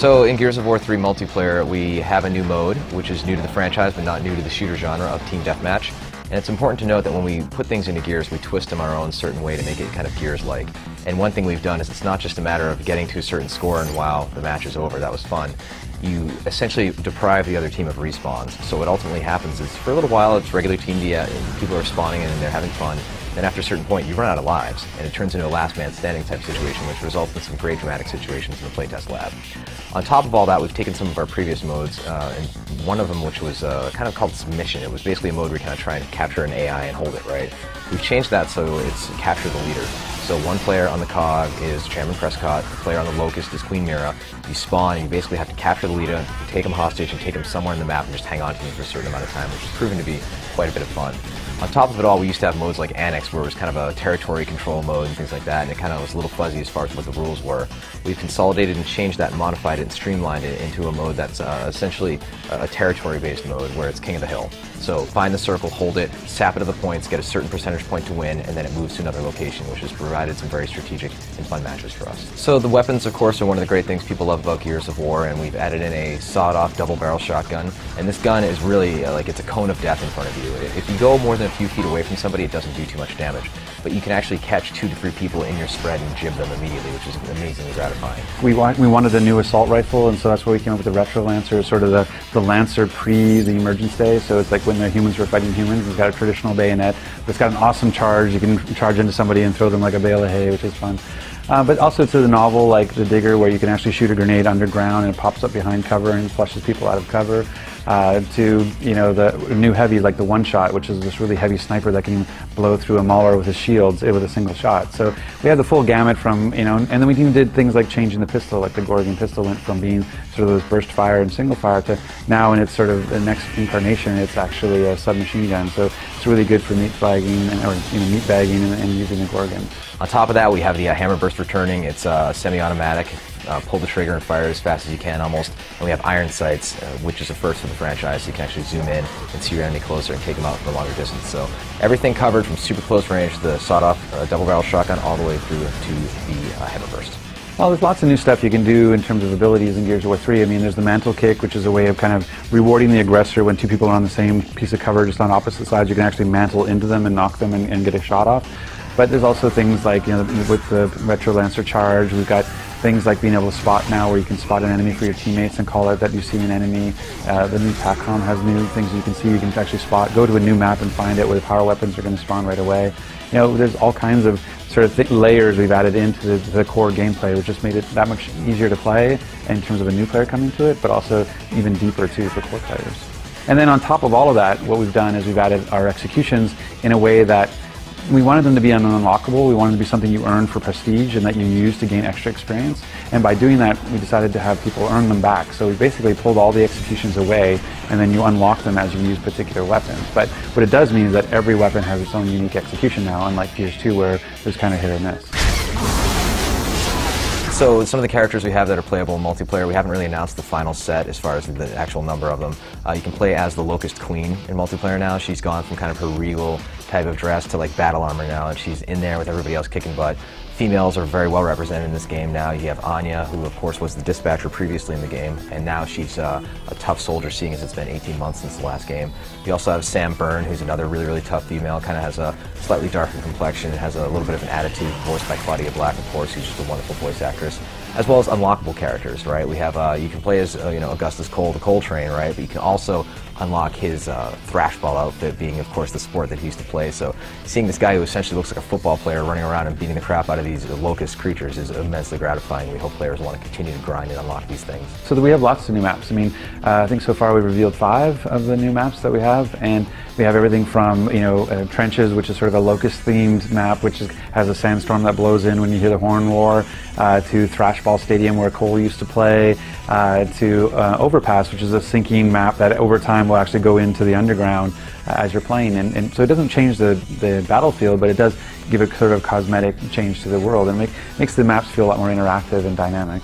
So in Gears of War 3 multiplayer, we have a new mode, which is new to the franchise, but not new to the shooter genre of Team Deathmatch. And it's important to note that when we put things into Gears, we twist them our own certain way to make it kind of Gears-like. And one thing we've done is it's not just a matter of getting to a certain score and wow, the match is over, that was fun. You essentially deprive the other team of respawns. So what ultimately happens is, for a little while, it's regular Team D, and people are spawning in and they're having fun. Then after a certain point, you run out of lives, and it turns into a last man standing type situation, which results in some great dramatic situations in the playtest lab. On top of all that, we've taken some of our previous modes, and one of them, which was kind of called Submission. It was basically a mode where you kind of try and capture an AI and hold it, right? We've changed that so it's capture the leader. So one player on the COG is Chairman Prescott, the player on the Locust is Queen Mira. You spawn and you basically have to capture the leader, take him hostage and take him somewhere in the map and just hang on to him for a certain amount of time, which has proven to be quite a bit of fun. On top of it all, we used to have modes like Annex, where it was kind of a territory control mode and things like that, and it kind of was a little fuzzy as far as what the rules were. We've consolidated and changed that and modified it and streamlined it into a mode that's essentially a territory-based mode where it's king of the hill. So find the circle, hold it, sap it to the points, get a certain percentage point to win, and then it moves to another location, which has provided some very strategic and fun matches for us. So the weapons, of course, are one of the great things people love about Gears of War, and we've added in a sawed-off double-barrel shotgun. And this gun is really like it's a cone of death in front of you. If you go more than a few feet away from somebody, it doesn't do too much damage. But you can actually catch 2 to 3 people in your spread and jib them immediately, which is amazingly gratifying. We wanted a new assault rifle, and so that's why we came up with the Retro Lancer, sort of the Lancer pre the Emergence day. So it's like when the humans were fighting humans. It's got a traditional bayonet. It's got an awesome charge. You can charge into somebody and throw them like a bale of hay, which is fun. But also to the novel like the Digger, where you can actually shoot a grenade underground and it pops up behind cover and flushes people out of cover. To the new heavy like the One Shot, which is this really heavy sniper that can blow through a Mauler with his shields with a single shot. So we had the full gamut from and then we even did things like changing the pistol, like the Gorgon pistol went from being sort of those burst fire and single fire to now in its sort of the next incarnation it's actually a submachine gun. So it's really good for meat bagging meat bagging and using the Gorgon. On top of that, we have the Hammer Burst returning. It's semi-automatic. Pull the trigger and fire as fast as you can almost. And we have iron sights, which is a first for the franchise, so you can actually zoom in and see your enemy closer and take them out from a longer distance. So everything covered from super close range, the sawed-off double-barrel shotgun, all the way through to the Hammer Burst. Well, there's lots of new stuff you can do in terms of abilities in Gears of War 3. I mean, there's the mantle kick, which is a way of kind of rewarding the aggressor when 2 people are on the same piece of cover, just on opposite sides. You can actually mantle into them and knock them and get a shot off. But there's also things like, with the Retro Lancer charge, we've got things like being able to spot now, where you can spot an enemy for your teammates and call out that you see an enemy. The new TACCOM has new things you can see. You can actually spot, go to a new map and find it where the power weapons are going to spawn right away. There's all kinds of sort of layers we've added into the core gameplay, which just made it that much easier to play in terms of a new player coming to it, but also even deeper too for core players. And then on top of all of that, what we've done is we've added our executions in a way that we wanted them to be unlockable. We wanted them to be something you earn for prestige and that you use to gain extra experience. And by doing that, we decided to have people earn them back. So we basically pulled all the executions away, and then you unlock them as you use particular weapons. But what it does mean is that every weapon has its own unique execution now, unlike Gears 2, where there's kind of hit or miss. So some of the characters we have that are playable in multiplayer, we haven't really announced the final set as far as the actual number of them. You can play as the Locust Queen in multiplayer now. She's gone from kind of her regal type of dress to like battle armor now, and she's in there with everybody else kicking butt. Females are very well represented in this game now. You have Anya, who of course was the dispatcher previously in the game, and now she's a tough soldier, seeing as it's been 18 months since the last game. You also have Sam Byrne, who's another really, really tough female, kind of has a slightly darker complexion, has a little bit of an attitude, voiced by Claudia Black, of course, who's just a wonderful voice actress. As well as unlockable characters, right? We have, you can play as, Augustus Cole, the Coal Train, right? But you can also unlock his Thrashball outfit, being, of course, the sport that he used to play. So seeing this guy who essentially looks like a football player running around and beating the crap out of these locust creatures is immensely gratifying. We hope players want to continue to grind and unlock these things. So we have lots of new maps. I mean, I think so far we've revealed 5 of the new maps that we have, and we have everything from, Trenches, which is sort of a locust-themed map, which has a sandstorm that blows in when you hear the horn roar, to Thrashball Stadium, where Cole used to play, to Overpass, which is a sinking map that over time will actually go into the underground as you're playing. And so it doesn't change the battlefield, but it does give a sort of cosmetic change to the world and makes the maps feel a lot more interactive and dynamic.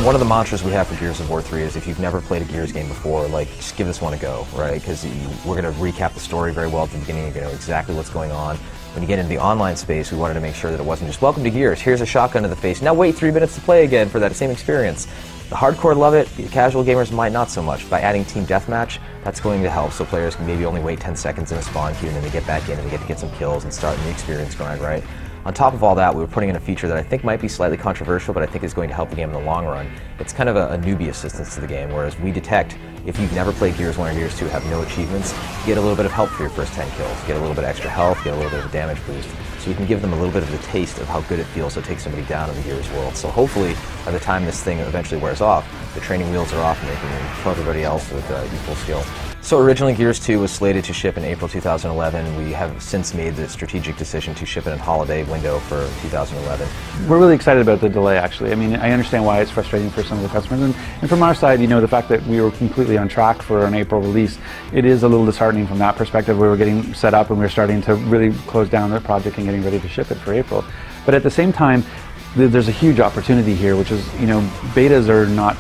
One of the mantras we have for Gears of War 3 is if you've never played a Gears game before, just give this one a go, right? Because we're going to recap the story very well at the beginning. You're going to know exactly what's going on. when you get into the online space, we wanted to make sure that it wasn't just welcome to Gears, here's a shotgun to the face, now wait 3 minutes to play again for that same experience. The hardcore love it, the casual gamers might not so much. By adding Team Deathmatch, that's going to help, so players can maybe only wait 10 seconds in a spawn queue and then they get back in and they get to get some kills and start the experience grind, right? On top of all that, we were putting in a feature that I think might be slightly controversial, but I think is going to help the game in the long run. It's kind of a newbie assistance to the game, whereas we detect if you've never played Gears 1 or Gears 2, have no achievements, you get a little bit of help for your first 10 kills, get a little bit of extra health, get a little bit of a damage boost. So we can give them a little bit of the taste of how good it feels to take somebody down in the Gears world. So hopefully, by the time this thing eventually wears off, the training wheels are off and they can kill everybody else with equal skill. So originally Gears 2 was slated to ship in April 2011. We have since made the strategic decision to ship it in holiday window for 2011. We're really excited about the delay, actually. I mean, I understand why it's frustrating for some of the customers. And from our side, you know, the fact that we were completely on track for an April release, it is a little disheartening from that perspective. We were getting set up and we were starting to really close down the project and getting ready to ship it for April. But at the same time, there's a huge opportunity here, which is, you know, betas are not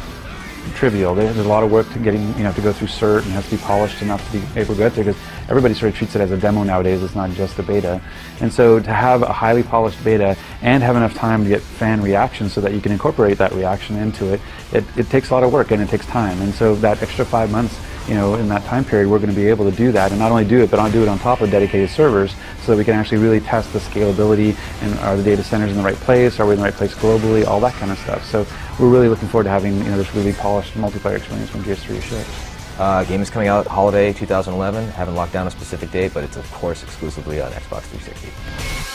trivial. There's a lot of work to getting, you know, to go through cert and has to be polished enough to be able to get there, because everybody sort of treats it as a demo nowadays. It's not just a beta. And so to have a highly polished beta and have enough time to get fan reactions so that you can incorporate that reaction into it, it takes a lot of work and it takes time. And so that extra 5 months, you know, in that time period, we're going to be able to do that, and not only do it, but I'll do it on top of dedicated servers so that we can actually really test the scalability and are the data centers in the right place, are we in the right place globally, all that kind of stuff. So we're really looking forward to having, you know, this really polished multiplayer experience when Gears 3 ships. Game is coming out holiday 2011. Haven't locked down a specific date, but it's of course exclusively on Xbox 360.